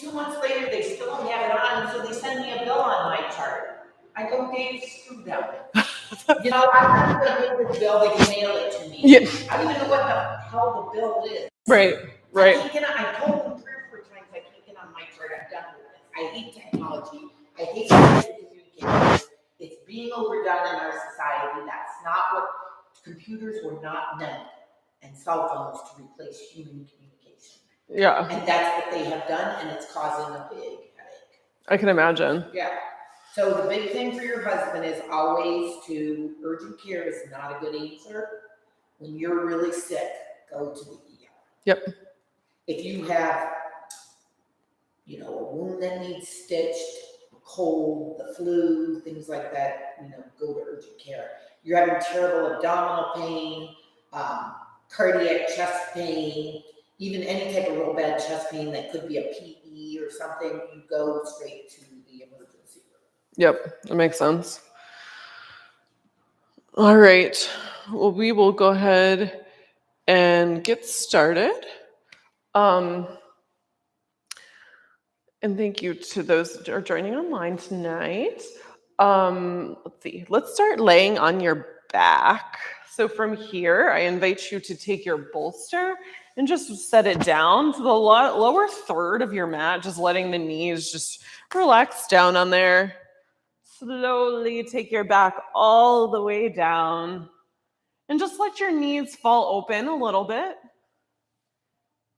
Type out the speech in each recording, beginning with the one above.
2 months later, they still don't have it on, and so they send me a bill on my chart. I go, Dave, screw them. You know, I'm not going to get this bill, they can mail it to me. Yeah. I don't even know what the hell the bill is. Right. I can't get on, I told them 3 or 4 times I can't get on my chart, I'm done with this. I hate technology, I hate communication. It's being overdone in our society. That's not what, computers were not meant, and cell phones to replace human communication. Yeah. And that's what they have done, and it's causing a big headache. I can imagine. Yeah. So the big thing for your husband is always to, urgent care is not a good answer. When you're really sick, go to the ER. Yep. If you have, you know, a wound that needs stitched, a cold, the flu, things like that, you know, go to urgent care. You're having terrible abdominal pain, cardiac chest pain, even any type of real bad chest pain that could be a PE or something, you go straight to the emergency room. Yep, that makes sense. All right. Well, we will go ahead and get started. And thank you to those that are joining online tonight. Let's see. Let's start laying on your back. So from here, I invite you to take your bolster and just set it down to the lower third of your mat, just letting the knees just relax down on there. Slowly take your back all the way down and just let your knees fall open a little bit.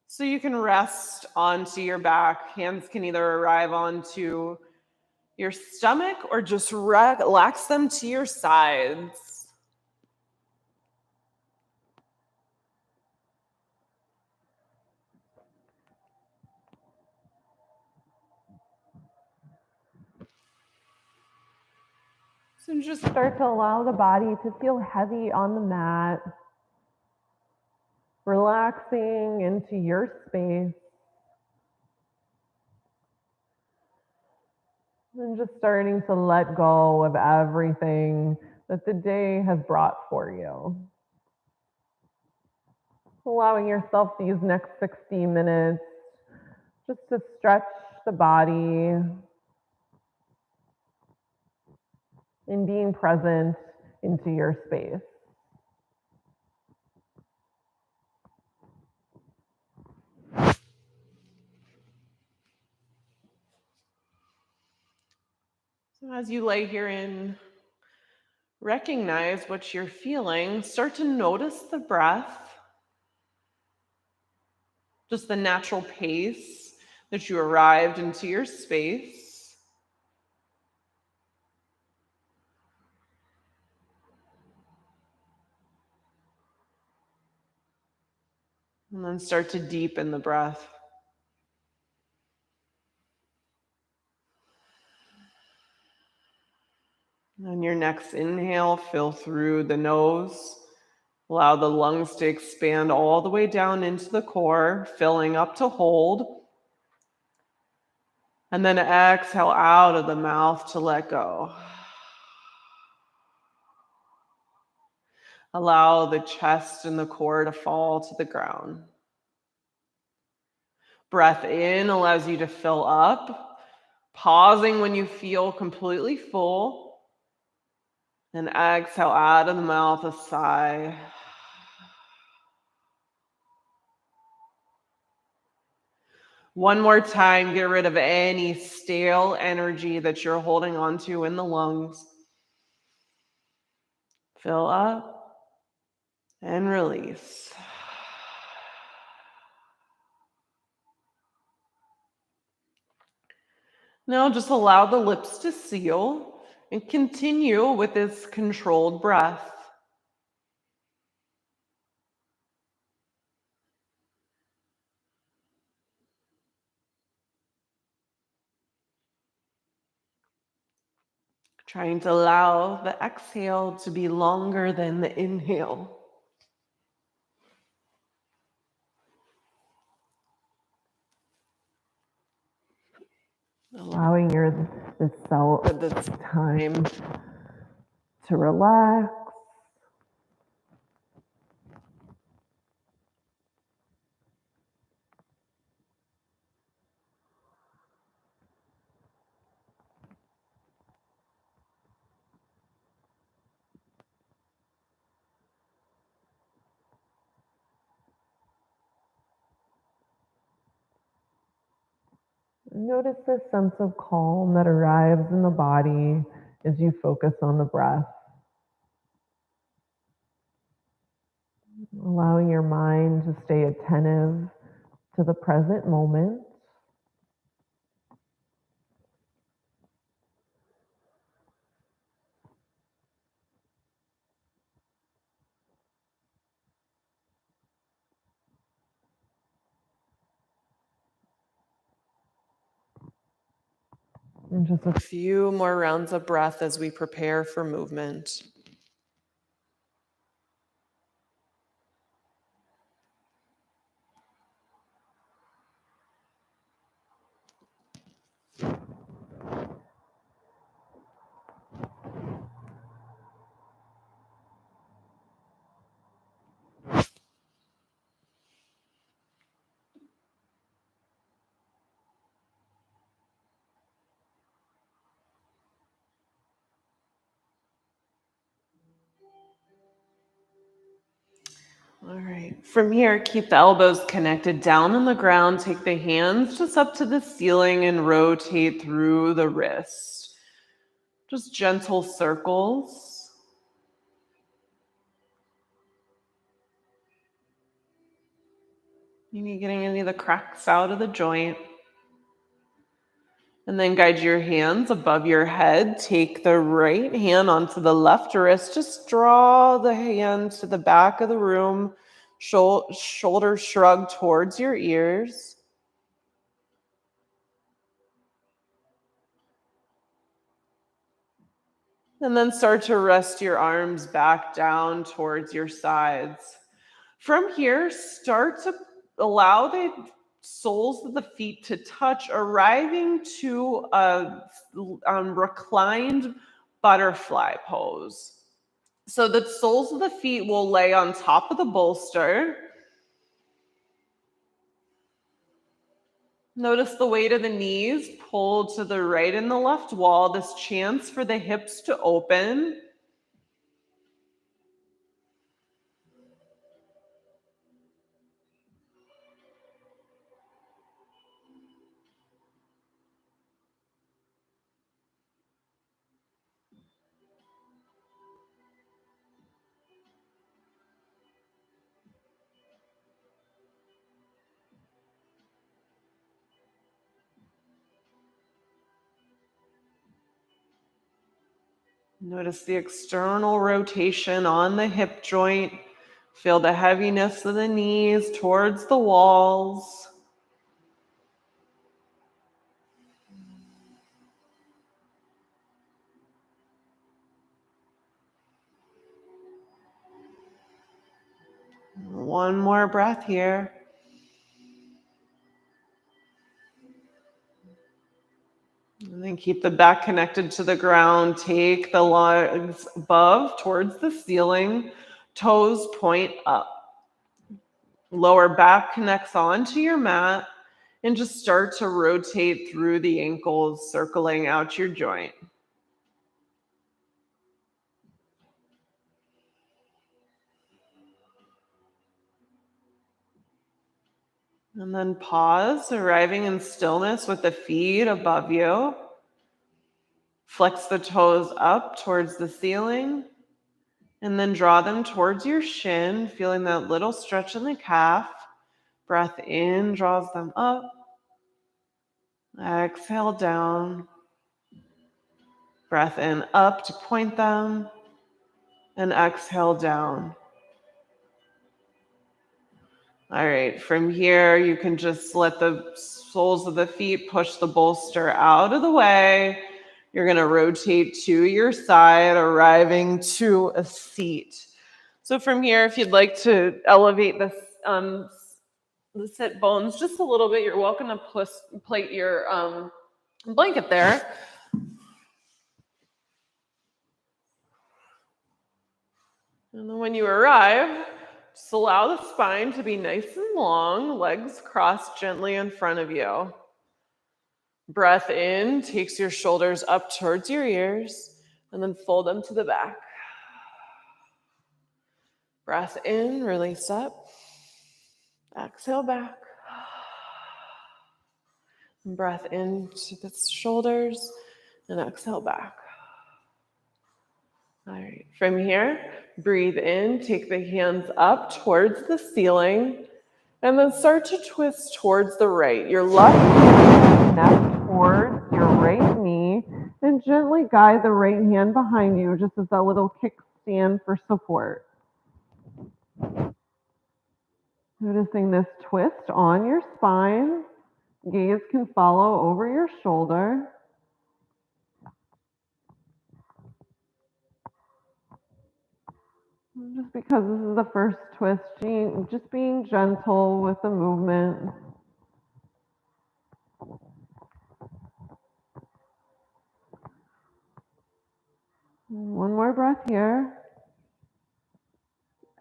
So you can rest onto your back. Hands can either arrive onto your stomach or just relax them to your sides. So just start to allow the body to feel heavy on the mat, relaxing into your space. And just starting to let go of everything that the day has brought for you. Allowing yourself these next 60 minutes just to stretch the body and being present into your space. So as you lay here and recognize what you're feeling, start to notice the breath, just the natural pace that you arrived into your space. And then start to deepen the breath. On your next inhale, fill through the nose. Allow the lungs to expand all the way down into the core, filling up to hold. And then exhale out of the mouth to let go. Allow the chest and the core to fall to the ground. Breath in allows you to fill up, pausing when you feel completely full. And exhale out of the mouth, a sigh. One more time, get rid of any stale energy that you're holding on to in the lungs. Fill up and release. Now just allow the lips to seal and continue with this controlled breath. Trying to allow the exhale to be longer than the inhale. Allowing this time to relax. Notice this sense of calm that arrives in the body as you focus on the breath, allowing your mind to stay attentive to the present moment. And just a few more rounds of breath as we prepare for movement. All right. From here, keep the elbows connected down on the ground. Take the hands just up to the ceiling and rotate through the wrist. Just gentle circles. Maybe getting any of the cracks out of the joint. And then guide your hands above your head. Take the right hand onto the left wrist. Just draw the hand to the back of the room. Shoulders shrug towards your ears. And then start to rest your arms back down towards your sides. From here, start to allow the soles of the feet to touch, arriving to a reclined butterfly pose. So the soles of the feet will lay on top of the bolster. Notice the weight of the knees pulled to the right and the left wall. This chance for the hips to open. Notice the external rotation on the hip joint. Feel the heaviness of the knees towards the walls. One more breath here. And then keep the back connected to the ground. Take the legs above towards the ceiling. Toes point up. Lower back connects onto your mat. And just start to rotate through the ankles, circling out your joint. And then pause, arriving in stillness with the feet above you. Flex the toes up towards the ceiling. And then draw them towards your shin, feeling that little stretch in the calf. Breath in draws them up. Exhale down. Breath in up to point them. And exhale down. All right, from here, you can just let the soles of the feet push the bolster out of the way. You're going to rotate to your side, arriving to a seat. So from here, if you'd like to elevate the sit bones just a little bit, you're welcome to plate your blanket there. And then when you arrive, just allow the spine to be nice and long, legs crossed gently in front of you. Breath in takes your shoulders up towards your ears, and then fold them to the back. Breath in, release up. Exhale back. Breath into the shoulders and exhale back. All right, from here, breathe in, take the hands up towards the ceiling, and then start to twist towards the right. Your left hand connect towards your right knee, and gently guide the right hand behind you, just as a little kickstand for support. Noticing this twist on your spine. Gaze can follow over your shoulder. Just because this is the first twist, just being gentle with the movement. One more breath here.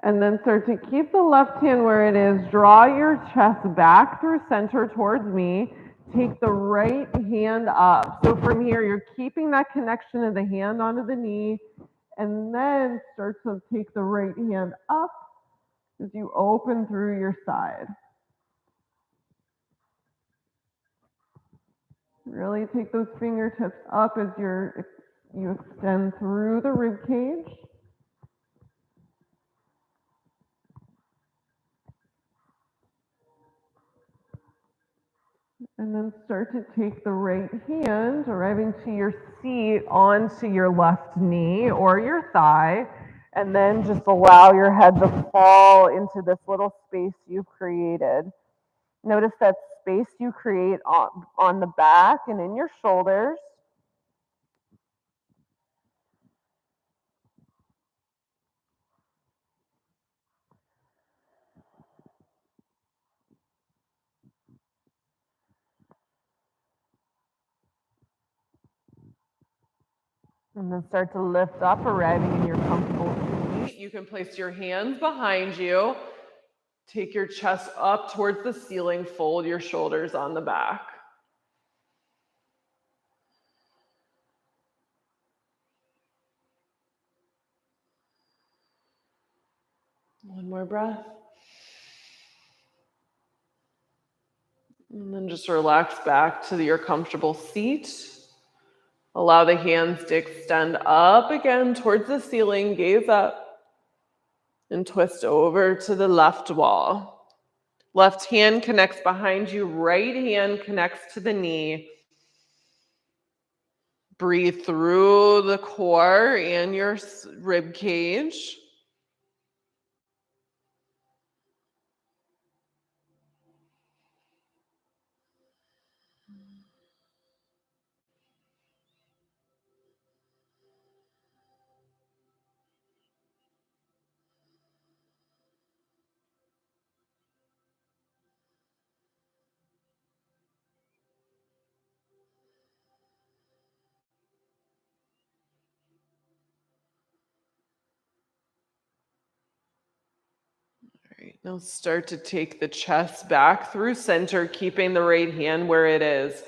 And then start to keep the left hand where it is. Draw your chest back through center towards me. Take the right hand up. So from here, you're keeping that connection of the hand onto the knee. And then start to take the right hand up as you open through your side. Really take those fingertips up as you extend through the rib cage. And then start to take the right hand, arriving to your seat, onto your left knee or your thigh. And then just allow your head to fall into this little space you've created. Notice that space you create on the back and in your shoulders. And then start to lift up, arriving in your comfortable seat. You can place your hands behind you. Take your chest up towards the ceiling. Fold your shoulders on the back. One more breath. And then just relax back to your comfortable seat. Allow the hands to extend up again towards the ceiling. Gaze up and twist over to the left wall. Left hand connects behind you. Right hand connects to the knee. Breathe through the core and your rib cage. All right, now start to take the chest back through center, keeping the right hand where it is.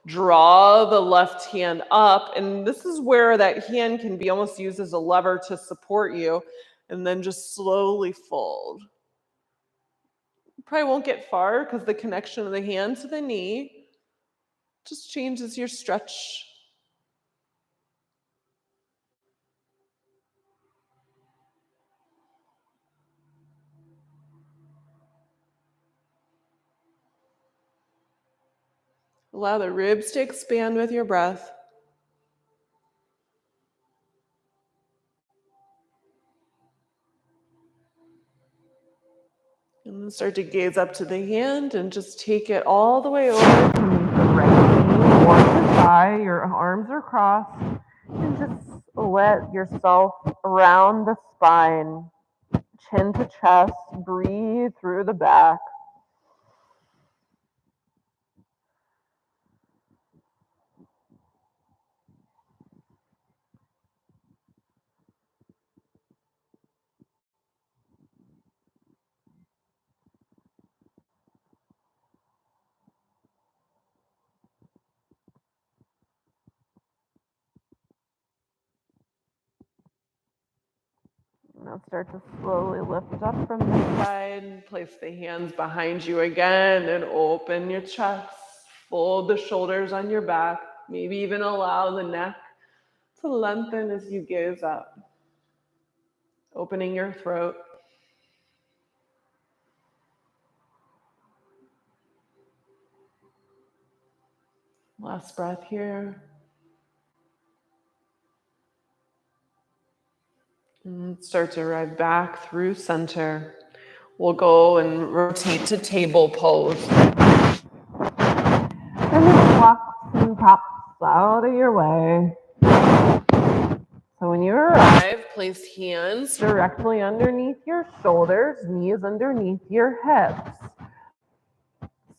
Draw the left hand up, and this is where that hand can be almost used as a lever to support you, and then just slowly fold. You probably won't get far because the connection of the hand to the knee just changes your stretch. Allow the ribs to expand with your breath. And then start to gaze up to the hand and just take it all the way over to meet the right knee or the thigh. Your arms are crossed. And just let yourself around the spine, chin to chest. Breathe through the back. Now start to slowly lift up from the side. Place the hands behind you again and open your chest. Fold the shoulders on your back. Maybe even allow the neck to lengthen as you gaze up. Opening your throat. Last breath here. And start to arrive back through center. We'll go and rotate to table pose. And then blocks and props out of your way. So when you arrive, place hands directly underneath your shoulders, knees underneath your hips.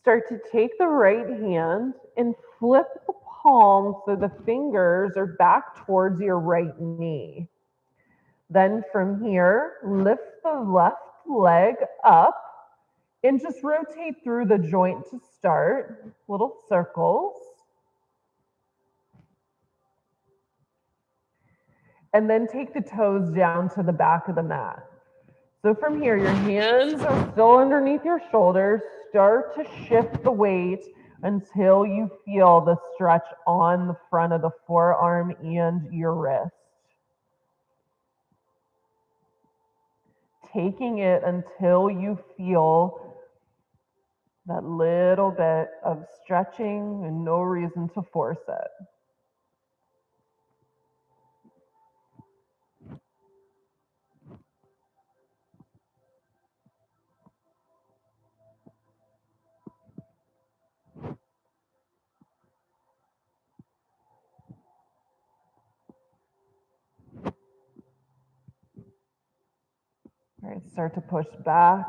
Start to take the right hand and flip the palm so the fingers are back towards your right knee. Then from here, lift the left leg up and just rotate through the joint to start, little circles. And then take the toes down to the back of the mat. So from here, your hands are still underneath your shoulders. Start to shift the weight until you feel the stretch on the front of the forearm and your wrist. Taking it until you feel that little bit of stretching and no reason to force it. All right, start to push back.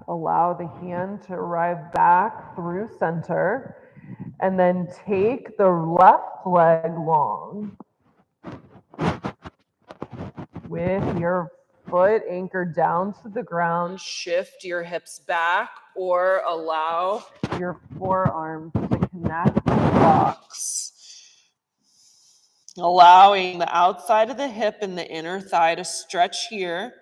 Allow the hand to arrive back through center. And then take the left leg long with your foot anchored down to the ground. Shift your hips back or allow your forearms to connect the blocks. Allowing the outside of the hip and the inner thigh to stretch here.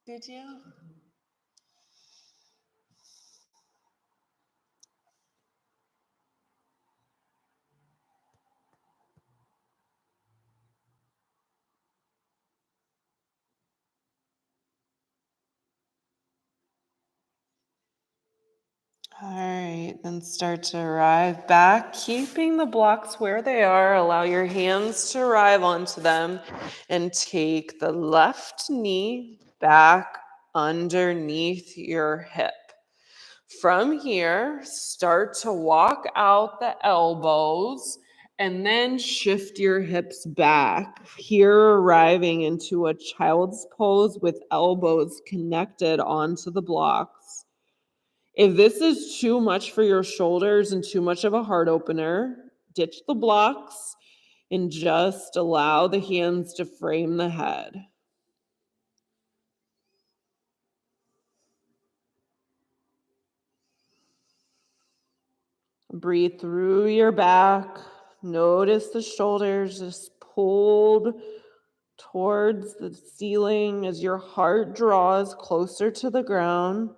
Did you? All right, then start to arrive back, keeping the blocks where they are. Allow your hands to arrive onto them and take the left knee back underneath your hip. From here, start to walk out the elbows and then shift your hips back. Here, arriving into a child's pose with elbows connected onto the blocks. If this is too much for your shoulders and too much of a heart opener, ditch the blocks and just allow the hands to frame the head. Breathe through your back. Notice the shoulders just pulled towards the ceiling as your heart draws closer to the ground.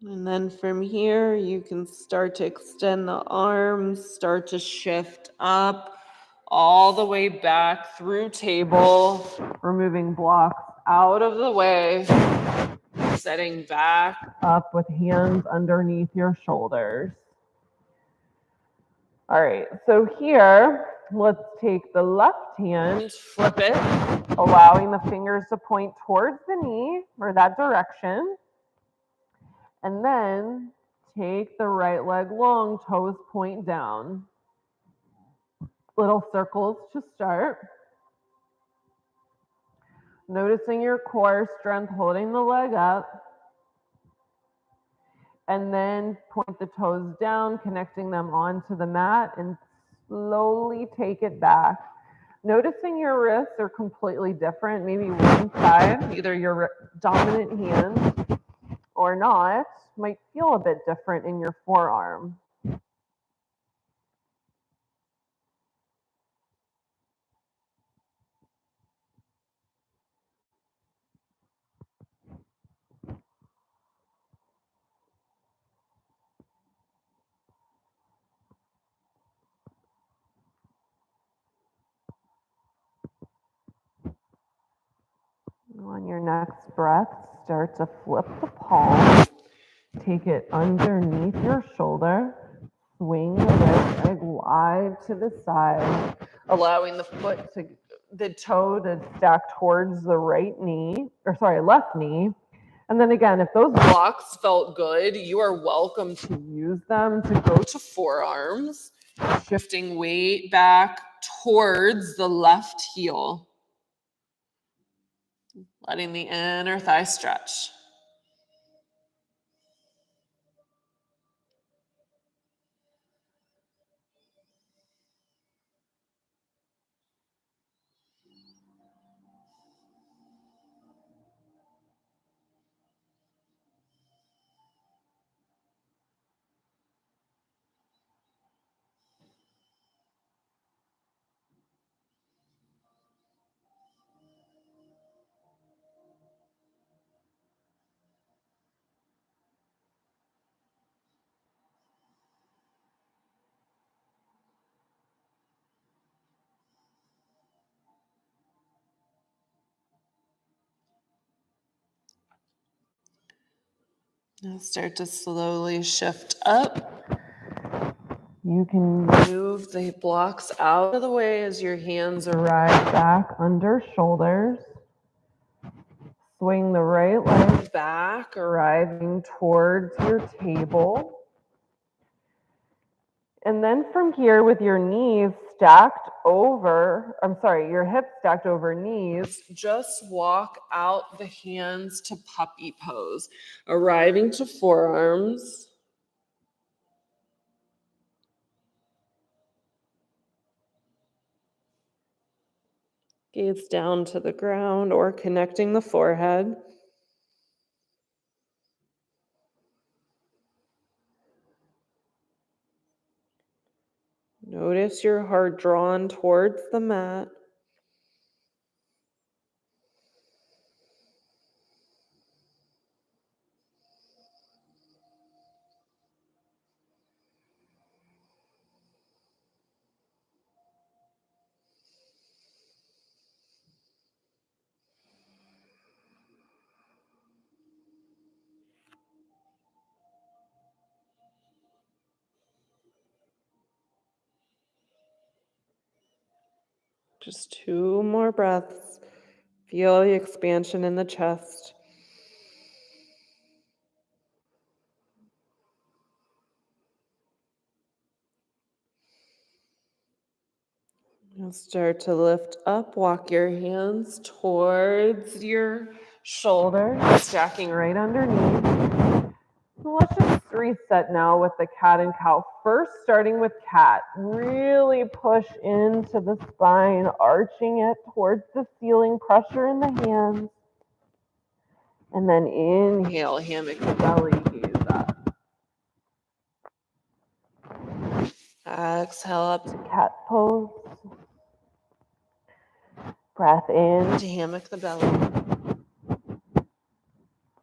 And then from here, you can start to extend the arms, start to shift up all the way back through table, removing blocks out of the way, setting back up with hands underneath your shoulders. All right, so here, let's take the left hand, flip it, allowing the fingers to point towards the knee or that direction. And then take the right leg long, toes point down. little circles to start. Noticing your core strength, holding the leg up. And then point the toes down, connecting them onto the mat, and slowly take it back. Noticing your wrists are completely different. Maybe one side, either your dominant hand or not, might feel a bit different in your forearm. On your next breath, start to flip the palm. Take it underneath your shoulder. Swing the right leg wide to the side, allowing the toe to stack towards the left knee. And then again, if those blocks felt good, you are welcome to use them to go to forearms, shifting weight back towards the left heel. Letting the inner thigh stretch. Now start to slowly shift up. You can move the blocks out of the way as your hands arrive back under shoulders. Swing the right leg back, arriving towards your table. And then from here, with your hips stacked over knees, just walk out the hands to puppy pose, arriving to forearms. Gaze down to the ground or connecting the forehead. Notice your heart drawn towards the mat. Just 2 more breaths. Feel the expansion in the chest. Now start to lift up. Walk your hands towards your shoulders, stacking right underneath. Let's just reset now with the cat and cow. First, starting with cat. Really push into the spine, arching it towards the ceiling, pressure in the hands. And then inhale, hammock the belly, gaze up. Exhale up to cat pose. Breath in to hammock the belly.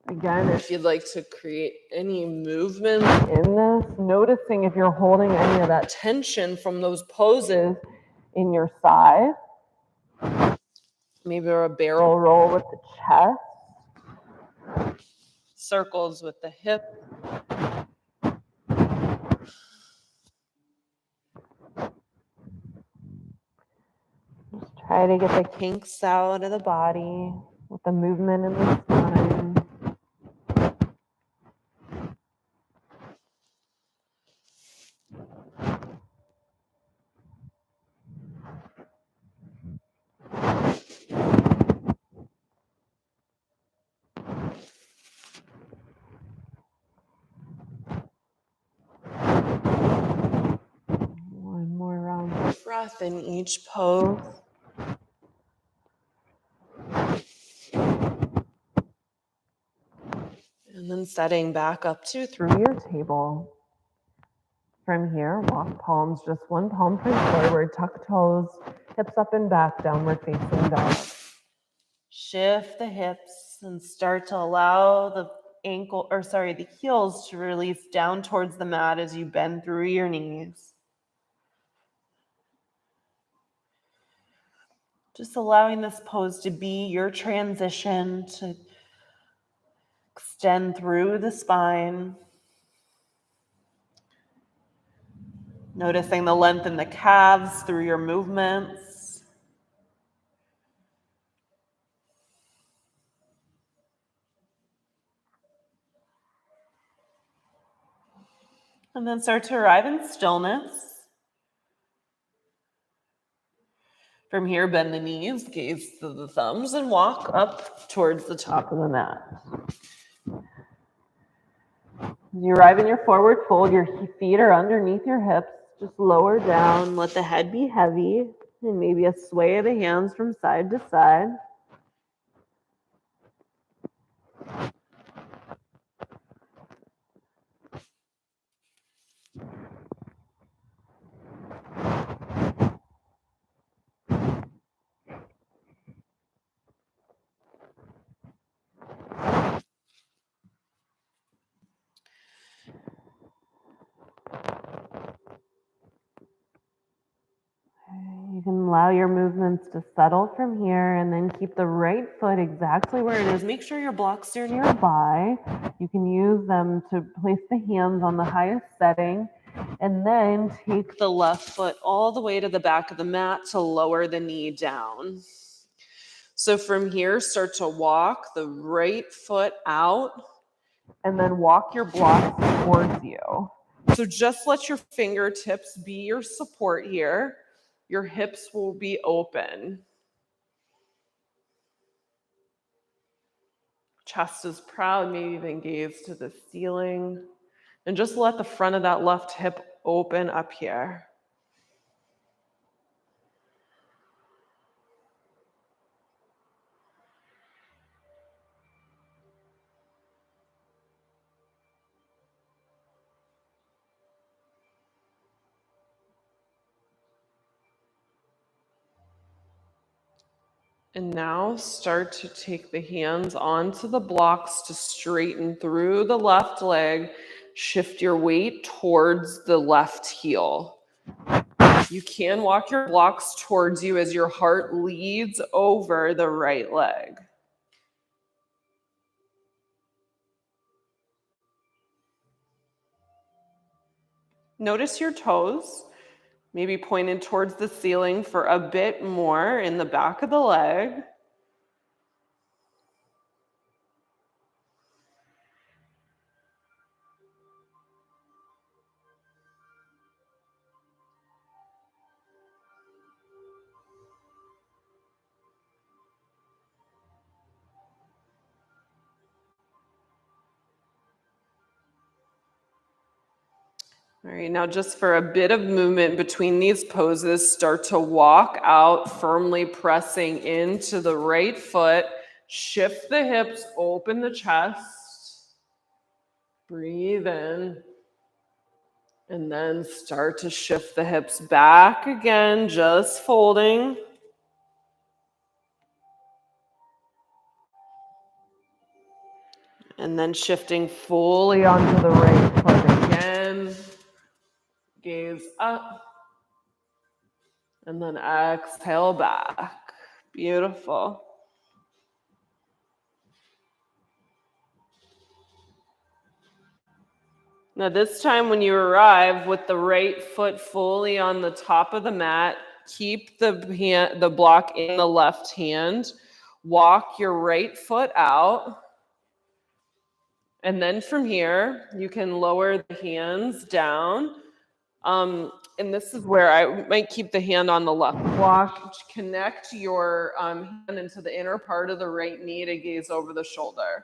Again, if you'd like to create any movement in this, noticing if you're holding any of that tension from those poses in your thighs. Maybe a barrel roll with the chest. Circles with the hip. Just try to get the kinks out of the body with the movement in the spine. breath in each pose. And then setting back up to through your table. From here, walk palms, just one palm point forward, tuck toes, hips up and back, downward facing dog. Shift the hips and start to allow the the heels to release down towards the mat as you bend through your knees. Just allowing this pose to be your transition to extend through the spine. Noticing the length in the calves through your movements. And then start to arrive in stillness. From here, bend the knees, gaze to the thumbs, and walk up towards the top of the mat. As you arrive in your forward fold, your feet are underneath your hips. Just lower down, let the head be heavy, and maybe a sway of the hands from side to side. You can allow your movements to settle from here and then keep the right foot exactly where it is. Make sure your blocks are nearby. You can use them to place the hands on the highest setting and then take the left foot all the way to the back of the mat to lower the knee down. So from here, start to walk the right foot out and then walk your blocks towards you. So just let your fingertips be your support here. Your hips will be open. Chest is proud, maybe even gaze to the ceiling. And just let the front of that left hip open up here. And now start to take the hands onto the blocks to straighten through the left leg. Shift your weight towards the left heel. You can walk your blocks towards you as your heart leads over the right leg. Notice your toes, maybe pointed towards the ceiling for a bit more in the back of the leg. All right, now just for a bit of movement between these poses, start to walk out, firmly pressing into the right foot. Shift the hips, open the chest. Breathe in. And then start to shift the hips back again, just folding. And then shifting fully onto the right foot again. Gaze up. And then exhale back. Beautiful. Now this time when you arrive with the right foot fully on the top of the mat, keep the block in the left hand. Walk your right foot out. And then from here, you can lower the hands down. And this is where I might keep the hand on the left block. Connect your hand into the inner part of the right knee to gaze over the shoulder.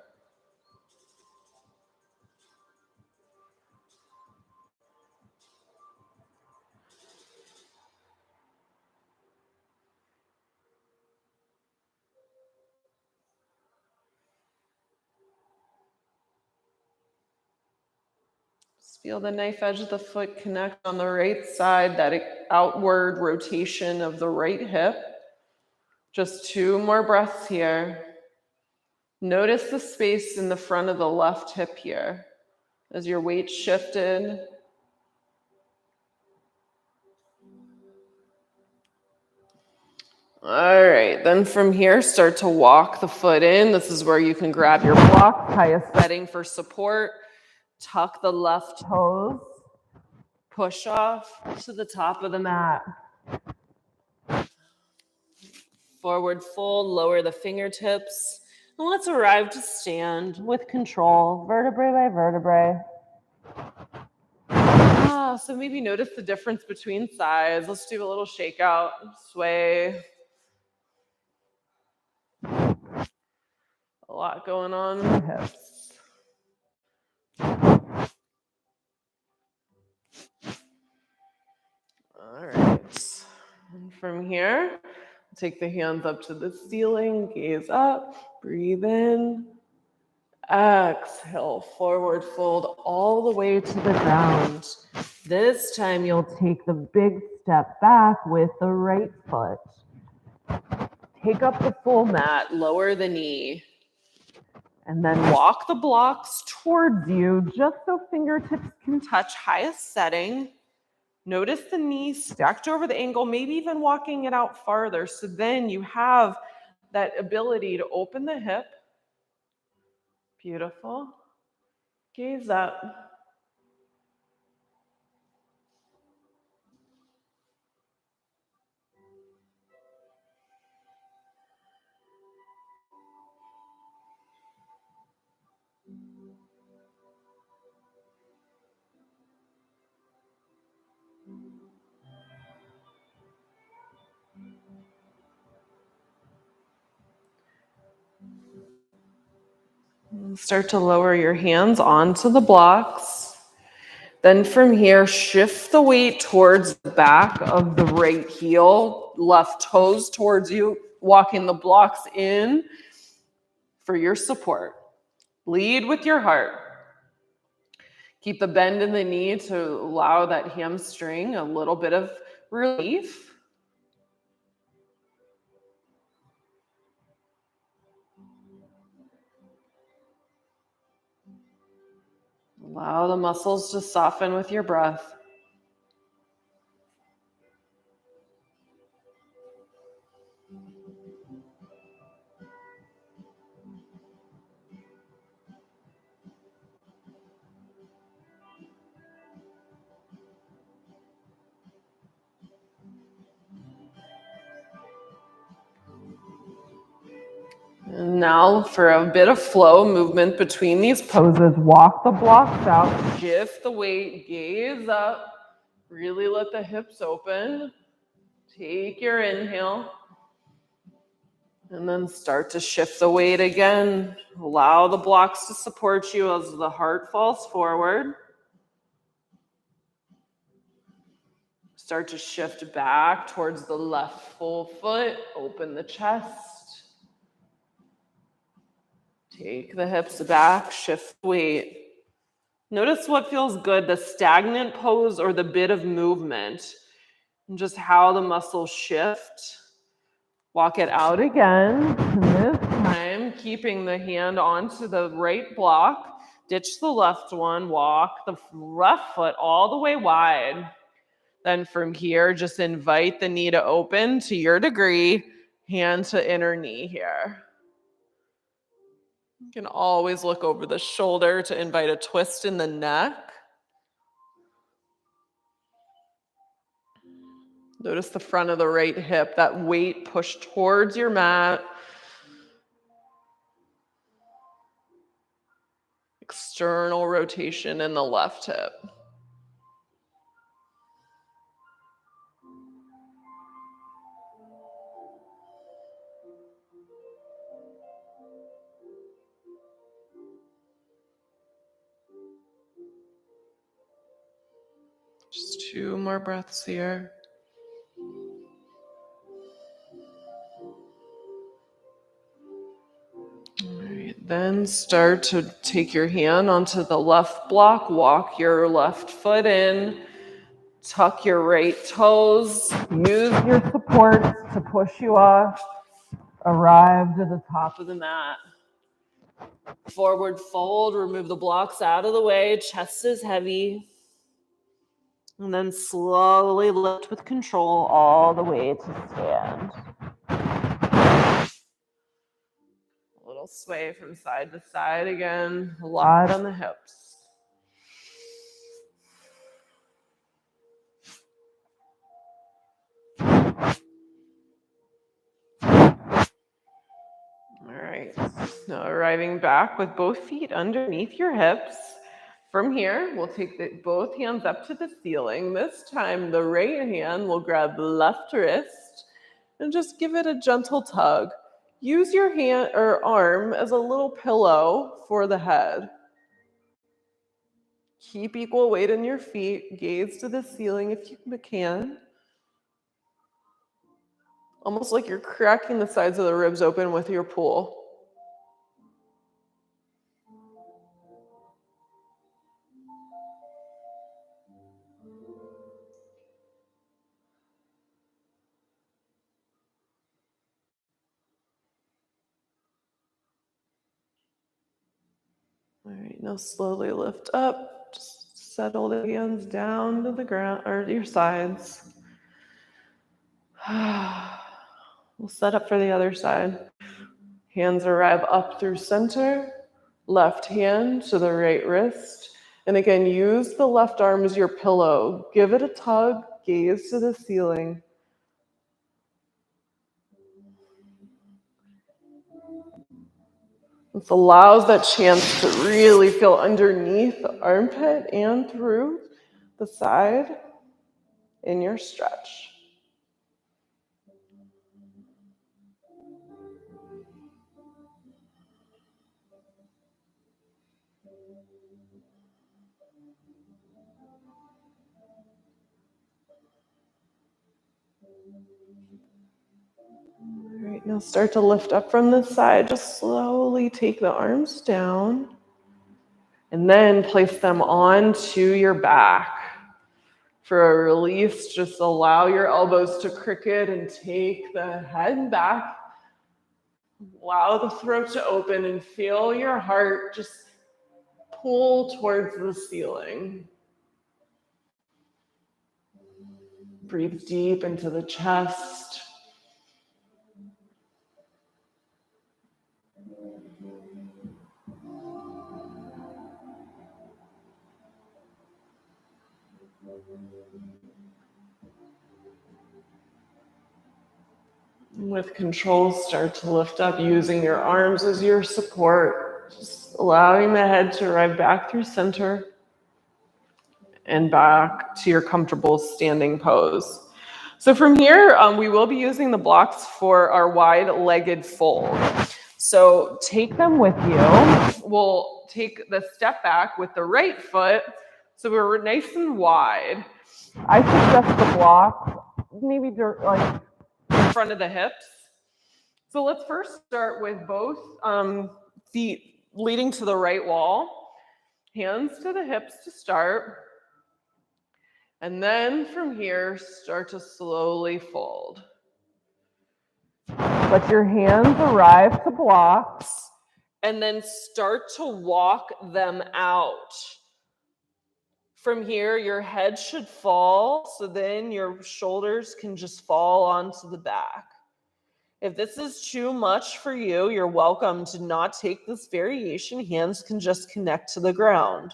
Feel the knife edge of the foot connect on the right side, that outward rotation of the right hip. Just 2 more breaths here. Notice the space in the front of the left hip here as your weight shifted. All right, then from here, start to walk the foot in. This is where you can grab your block, highest setting for support. Tuck the left toes. Push off to the top of the mat. Forward fold, lower the fingertips. And let's arrive to stand with control, vertebrae by vertebrae. So maybe notice the difference between sides. Let's do a little shakeout, sway. A lot going on in the hips. All right. And from here, take the hands up to the ceiling, gaze up, breathe in. Exhale, forward fold all the way to the ground. This time you'll take the big step back with the right foot. Take up the full mat, lower the knee, and then walk the blocks towards you just so fingertips can touch highest setting. Notice the knee stacked over the ankle, maybe even walking it out farther. So then you have that ability to open the hip. Beautiful. Gaze up. Start to lower your hands onto the blocks. Then from here, shift the weight towards the back of the right heel, left toes towards you, walking the blocks in for your support. Lead with your heart. Keep the bend in the knee to allow that hamstring a little bit of relief. Allow the muscles to soften with your breath. And now for a bit of flow movement between these poses, walk the blocks out, shift the weight, gaze up, really let the hips open. Take your inhale. And then start to shift the weight again. Allow the blocks to support you as the heart falls forward. Start to shift back towards the left full foot. Open the chest. Take the hips back, shift the weight. Notice what feels good, the stagnant pose or the bit of movement. And just how the muscles shift. Walk it out again. And this time, keeping the hand onto the right block. Ditch the left one. Walk the left foot all the way wide. Then from here, just invite the knee to open to your degree. Hand to inner knee here. You can always look over the shoulder to invite a twist in the neck. Notice the front of the right hip, that weight pushed towards your mat. External rotation in the left hip. Just 2 more breaths here. All right, then And start to take your hand onto the left block, walk your left foot in, tuck your right toes, use your supports to push you off, arrive to the top of the mat. Forward fold, remove the blocks out of the way, chest is heavy. And then slowly lift with control all the way to stand. A little sway from side to side again, a lot on the hips. All right, now arriving back with both feet underneath your hips. From here, we'll take both hands up to the ceiling. This time, the right hand will grab the left wrist and just give it a gentle tug. Use your hand or arm as a little pillow for the head. Keep equal weight in your feet. Gaze to the ceiling if you can. Almost like you're cracking the sides of the ribs open with your pull. All right, now slowly lift up. Just settle the hands down to the ground or your sides. We'll set up for the other side. Hands arrive up through center. Left hand to the right wrist. And again, use the left arm as your pillow. Give it a tug. Gaze to the ceiling. This allows that chance to really feel underneath the armpit and through the side in your stretch. All right, now start to lift up from this side. Just slowly take the arms down and then place them onto your back. For a release, just allow your elbows to cricket and take the head back. Allow the throat to open and feel your heart just pull towards the ceiling. Breathe deep into the chest. With control, start to lift up using your arms as your support. Just allowing the head to arrive back through center and back to your comfortable standing pose. So from here, we will be using the blocks for our wide-legged fold. So take them with you. We'll take the step back with the right foot. So we're nice and wide. I suggest the block maybe like in front of the hips. So let's first start with both feet leading to the right wall. Hands to the hips to start. And then from here, start to slowly fold. Let your hands arrive to blocks and then start to walk them out. From here, your head should fall, so then your shoulders can just fall onto the back. If this is too much for you, you're welcome to not take this variation. Hands can just connect to the ground.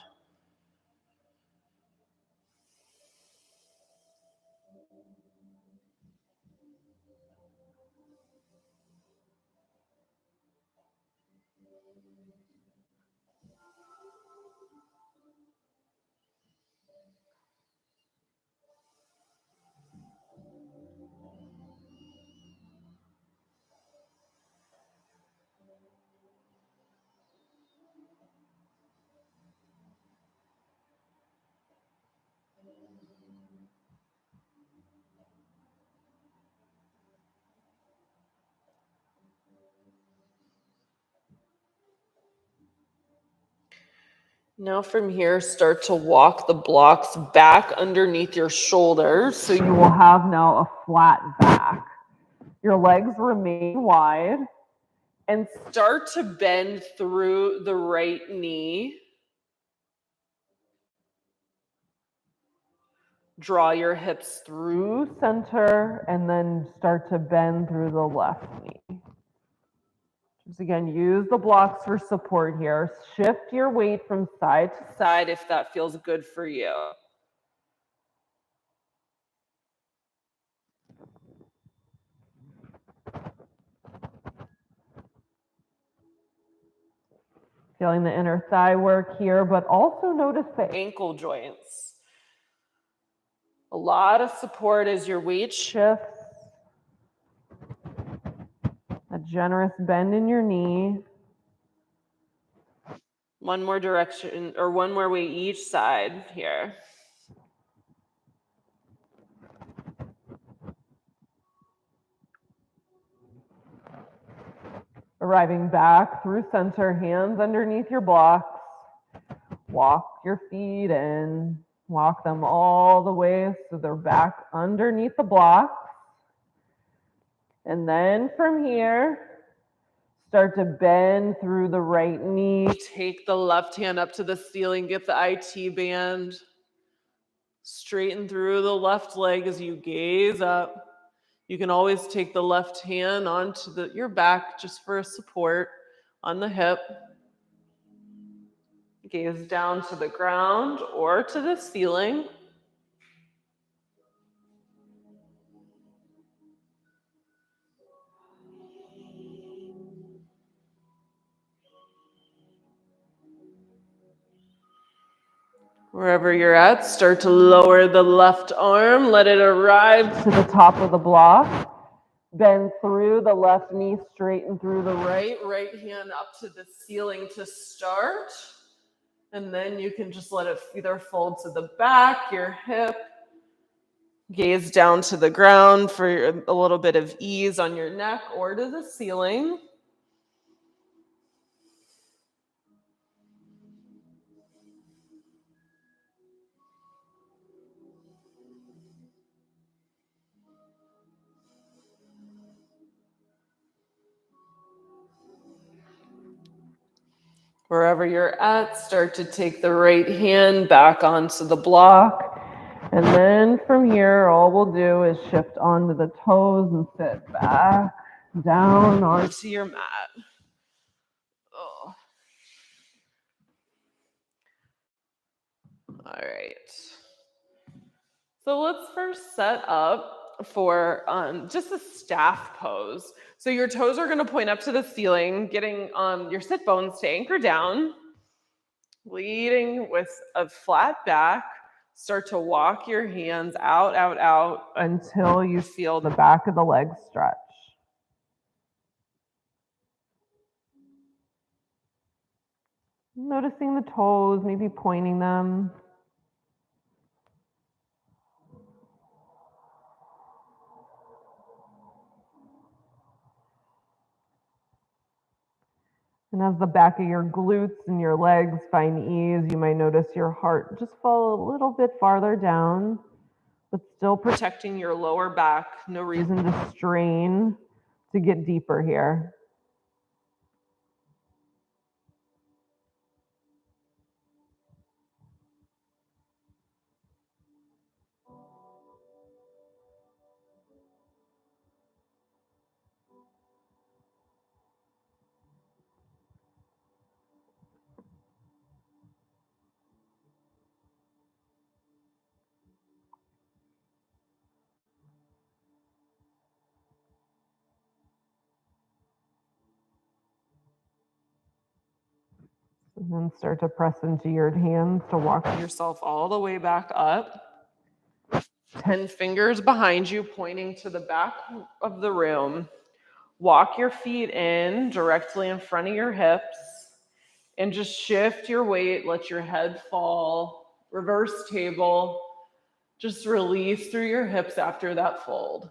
Now from here, start to walk the blocks back underneath your shoulders. So you will have now a flat back. Your legs remain wide and start to bend through the right knee. Draw your hips through center and then start to bend through the left knee. Just again, use the blocks for support here. Shift your weight from side to side if that feels good for you. Feeling the inner thigh work here, but also notice the ankle joints. A lot of support as your weight shifts. A generous bend in your knee. One more direction, or one more way each side here. Arriving back through center, hands underneath your blocks. Walk your feet in. Walk them all the way so they're back underneath the blocks. And then from here, start to bend through the right knee. Take the left hand up to the ceiling. Get the IT band. Straighten through the left leg as you gaze up. You can always take the left hand onto your back just for a support on the hip. Gaze down to the ground or to the ceiling. Wherever you're at, start to lower the left arm. Let it arrive to the top of the block. Bend through the left knee, straighten through the right. Right hand up to the ceiling to start. And then you can just let it either fold to the back, your hip. Gaze down to the ground for a little bit of ease on your neck or to the ceiling. Wherever you're at, start to take the right hand back onto the block. And then from here, all we'll do is shift onto the toes and sit back down onto your mat. Oh. All right. So let's first set up for just a staff pose. So your toes are going to point up to the ceiling, getting your sit bones to anchor down, leading with a flat back. Start to walk your hands out, out, out until you feel the back of the legs stretch. Noticing the toes, maybe pointing them. And as the back of your glutes and your legs find ease, you might notice your heart just fall a little bit farther down, but still protecting your lower back. No reason to strain to get deeper here. And then start to press into your hands to walk yourself all the way back up. 10 fingers behind you, pointing to the back of the room. Walk your feet in directly in front of your hips and just shift your weight. Let your head fall. Reverse table. Just release through your hips after that fold.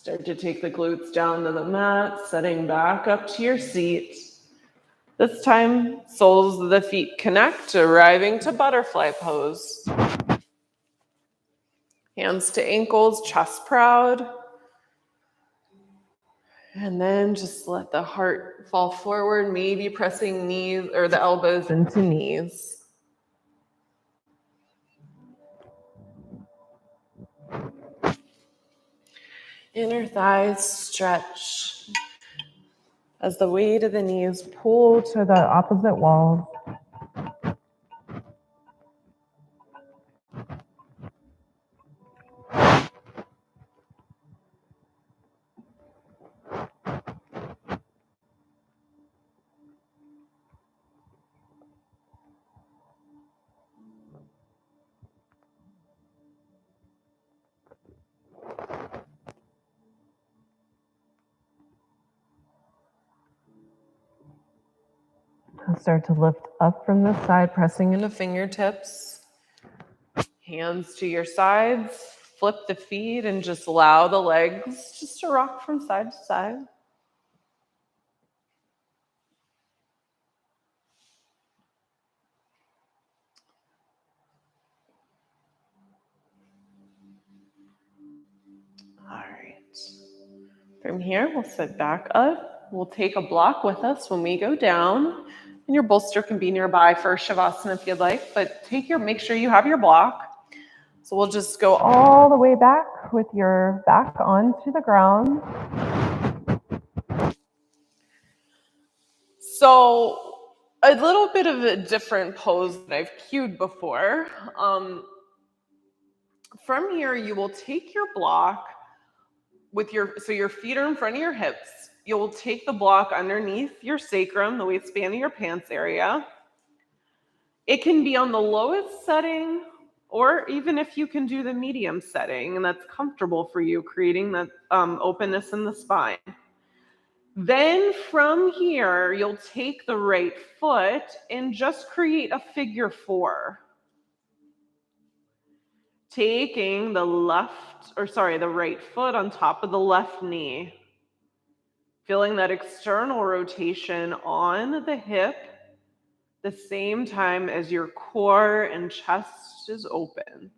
Start to take the glutes down to the mat, setting back up to your seat. This time, soles of the feet connect, arriving to butterfly pose. Hands to ankles, chest proud. And then just let the heart fall forward, maybe pressing knees or the elbows into knees. Inner thighs stretch as the weight of the knees pull to the opposite walls. Start to lift up from the side, pressing into fingertips. Hands to your sides. Flip the feet and just allow the legs just to rock from side to side. All right. From here, we'll sit back up. We'll take a block with us when we go down. And your bolster can be nearby for Shavasana if you'd like, but make sure you have your block. So we'll just go all the way back with your back onto the ground. So a little bit of a different pose that I've cued before. From here, you will take your block so your feet are in front of your hips. You'll take the block underneath your sacrum, the waistband of your pants area. It can be on the lowest setting, or even if you can do the medium setting, and that's comfortable for you, creating that openness in the spine. Then from here, you'll take the right foot and just create a figure 4. Taking the right foot on top of the left knee. Feeling that external rotation on the hip, the same time as your core and chest is open.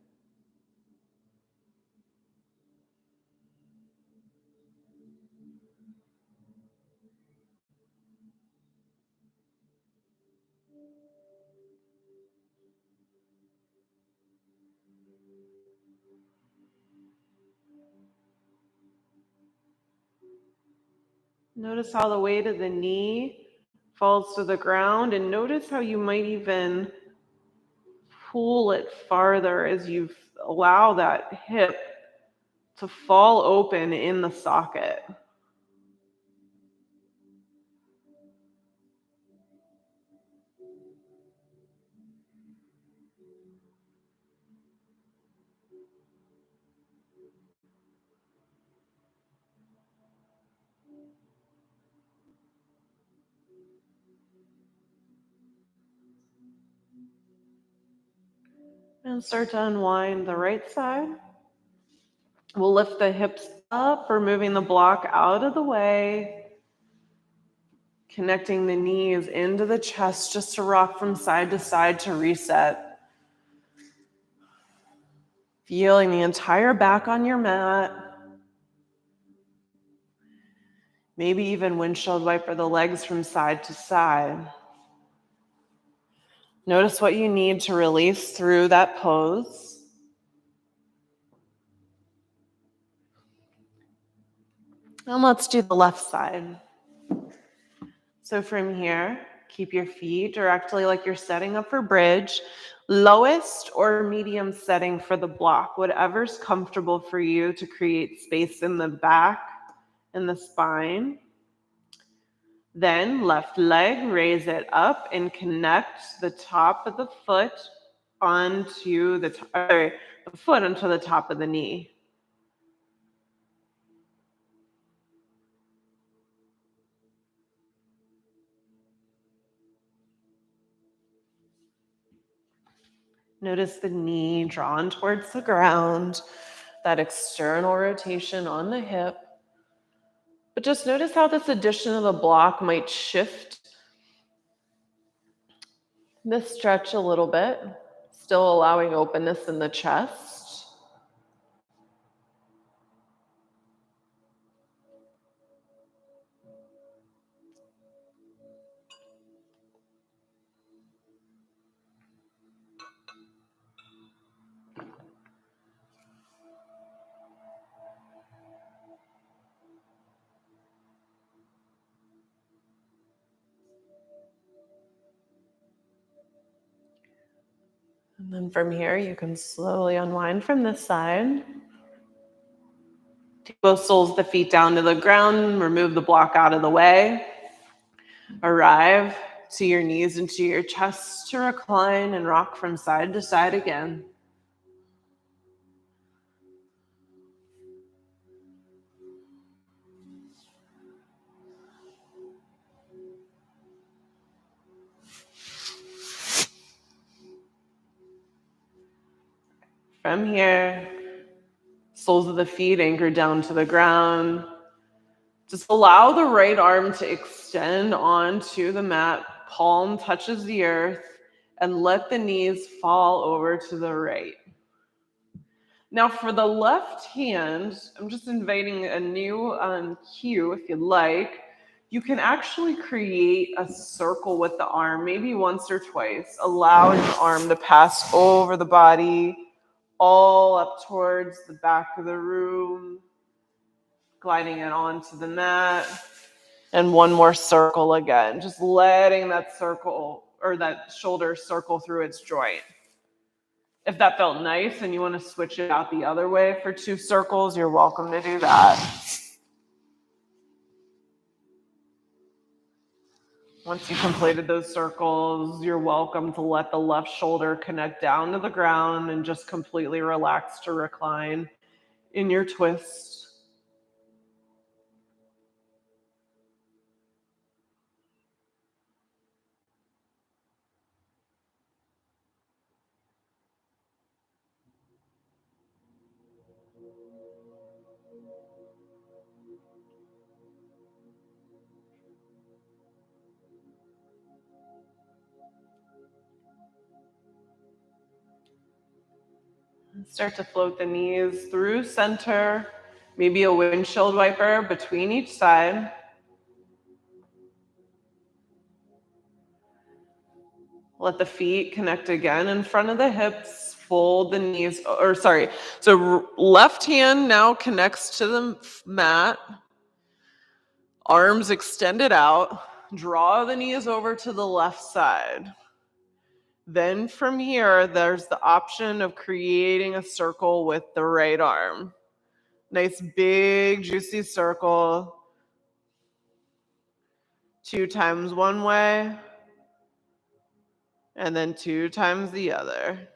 Notice how the weight of the knee falls to the ground, and notice how you might even pull it farther as you allow that hip to fall open in the socket. And start to unwind the right side. We'll lift the hips up, removing the block out of the way. Connecting the knees into the chest just to rock from side to side to reset. Feeling the entire back on your mat. Maybe even windshield wiper the legs from side to side. Notice what you need to release through that pose. And let's do the left side. So from here, keep your feet directly like you're setting up for bridge. Lowest or medium setting for the block, whatever's comfortable for you to create space in the back and the spine. Then left leg, raise it up and connect the top of the foot onto the foot onto the top of the knee. Notice the knee drawn towards the ground, that external rotation on the hip. But just notice how this addition of the block might shift this stretch a little bit, still allowing openness in the chest. And then from here, you can slowly unwind from this side. Take both soles of the feet down to the ground, remove the block out of the way. Arrive to your knees into your chest to recline and rock from side to side again. From here, soles of the feet anchored down to the ground. Just allow the right arm to extend onto the mat, palm touches the earth, and let the knees fall over to the right. Now for the left hand, I'm just inviting a new cue if you'd like. You can actually create a circle with the arm, maybe once or twice, allowing the arm to pass over the body, all up towards the back of the room, gliding it onto the mat. And one more circle again, just letting that circle or that shoulder circle through its joint. If that felt nice and you want to switch it out the other way for 2 circles, you're welcome to do that. Once you completed those circles, you're welcome to let the left shoulder connect down to the ground and just completely relax to recline in your twist. Start to float the knees through center, maybe a windshield wiper between each side. Let the feet connect again in front of the hips. Fold the knees, so left hand now connects to the mat. Arms extended out. Draw the knees over to the left side. Then from here, there's the option of creating a circle with the right arm. Nice big juicy circle. 2 times one way, and then 2 times the other.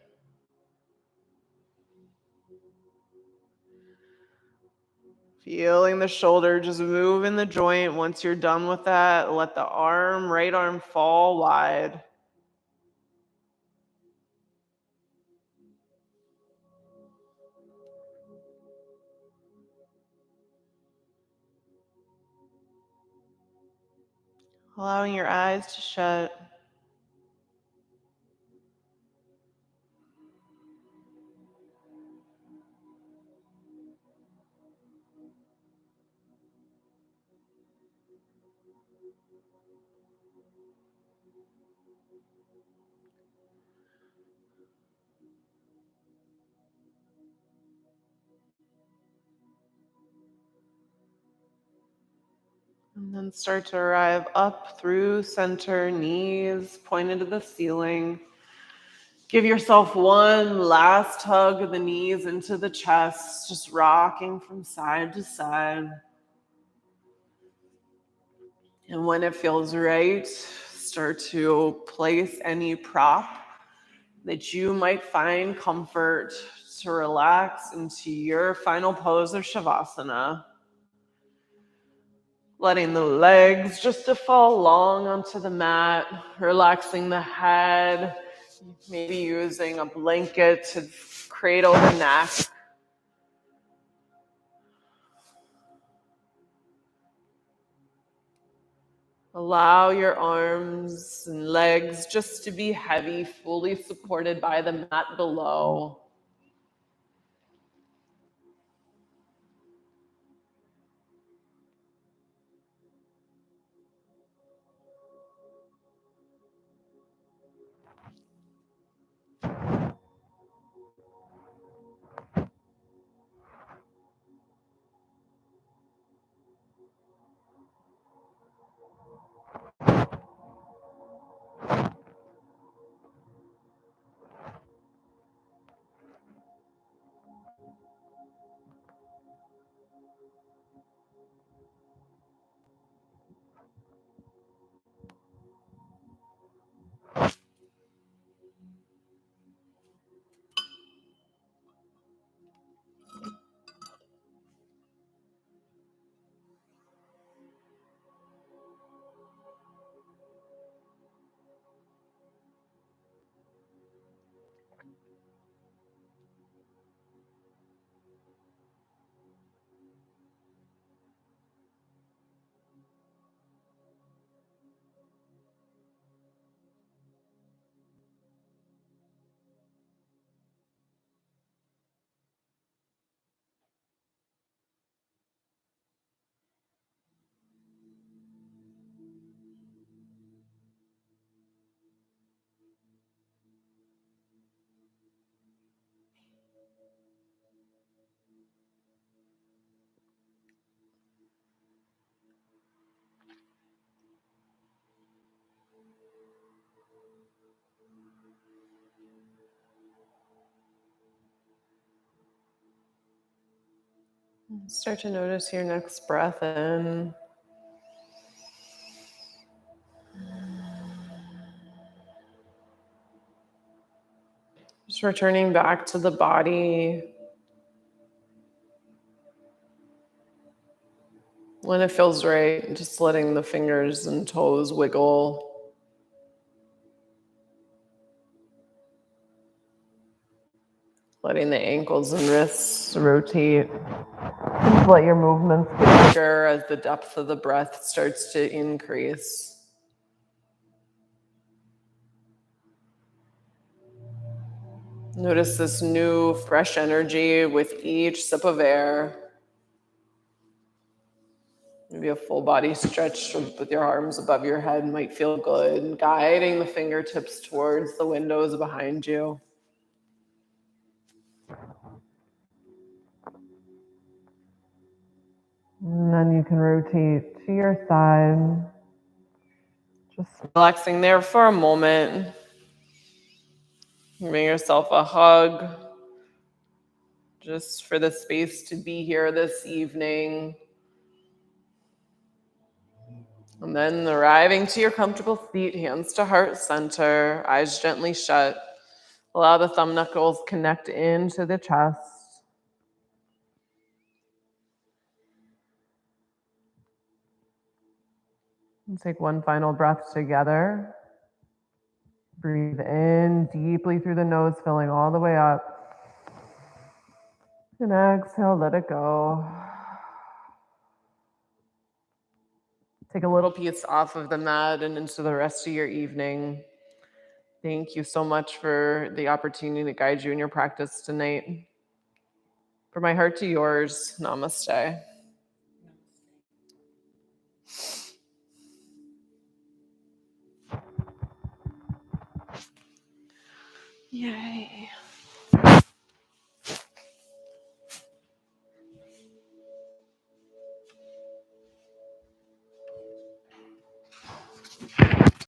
Feeling the shoulder just move in the joint. Once you're done with that, let the right arm fall wide. Allowing your eyes to shut. And then start to arrive up through center, knees pointed to the ceiling. Give yourself one last hug of the knees into the chest, just rocking from side to side. And when it feels right, start to place any prop that you might find comfort to relax into your final pose of Shavasana. Letting the legs just to fall long onto the mat, relaxing the head, maybe using a blanket to cradle the neck. Allow your arms and legs just to be heavy, fully supported by the mat below. Start to notice your next breath in. Just returning back to the body. When it feels right, just letting the fingers and toes wiggle. Letting the ankles and wrists rotate. Just let your movements get bigger as the depth of the breath starts to increase. Notice this new, fresh energy with each sip of air. Maybe a full body stretch with your arms above your head might feel good. Guiding the fingertips towards the windows behind you. And then you can rotate to your side. Just relaxing there for a moment. Giving yourself a hug. Just for the space to be here this evening. And then arriving to your comfortable seat, hands to heart center, eyes gently shut. Allow the thumb knuckles connect into the chest. And take one final breath together. Breathe in deeply through the nose, filling all the way up. And exhale, let it go. Take a little piece off of the mat and into the rest of your evening. Thank you so much for the opportunity to guide you in your practice tonight. From my heart to yours, namaste. Yay.